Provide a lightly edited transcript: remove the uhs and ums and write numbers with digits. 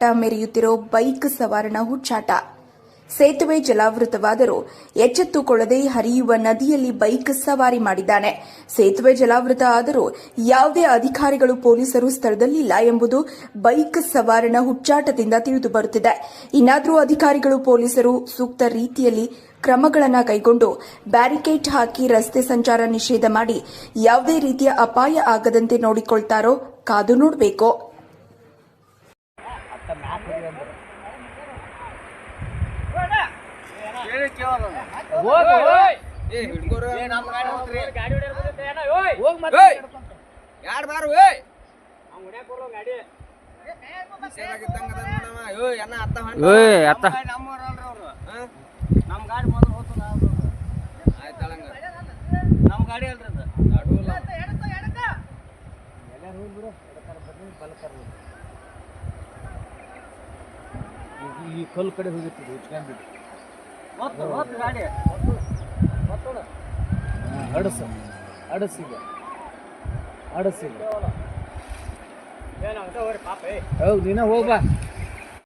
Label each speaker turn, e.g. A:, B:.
A: ಮೆರೆಯುತ್ತಿರೋ bike ಸವಾರನ ಹುಚ್ಚಾಟ. ಸೇತುವೆ ಜಲಾವೃತವಾದರೂ ಎಚ್ಚೆತ್ತುಕೊಳ್ಳದೆ ಹರಿಯುವ ನದಿಯಲ್ಲಿ ಬೈಕ್ ಸವಾರಿ ಮಾಡಿದ್ದಾನೆ. ಸೇತುವೆ ಜಲಾವೃತ ಆದರೂ ಯಾವುದೇ ಅಧಿಕಾರಿಗಳು ಪೊಲೀಸರು ಸ್ಥಳದಲ್ಲಿಲ್ಲ ಎಂಬುದು ಬೈಕ್ ಸವಾರನ ಹುಚ್ಚಾಟದಿಂದ ತಿಳಿದು ಬರುತ್ತಿದೆ. ಇನ್ನಾದರೂ ಅಧಿಕಾರಿಗಳು ಪೊಲೀಸರು ಸೂಕ್ತ ರೀತಿಯಲ್ಲಿ ಕ್ರಮಗಳನ್ನು ಕೈಗೊಂಡು ಬ್ಯಾರಿಕೇಡ್ ಹಾಕಿ ರಸ್ತೆ ಸಂಚಾರ ನಿಷೇಧ ಮಾಡಿ ಯಾವುದೇ ರೀತಿಯ ಅಪಾಯ ಆಗದಂತೆ ನೋಡಿಕೊಳ್ತಾರೋ ಕಾದು ನೋಡಬೇಕು.
B: ಈ ಕಲ್ಲು ಕಡೆ ಹೋಗಿರ್ತೀವಿ ಉಚ್ಕೊಂಡ್ಬಿಟ್ಟು ಅಡಸಿಗ ಹೌದು ನೀನ ಹೋಗ್ಬಾ.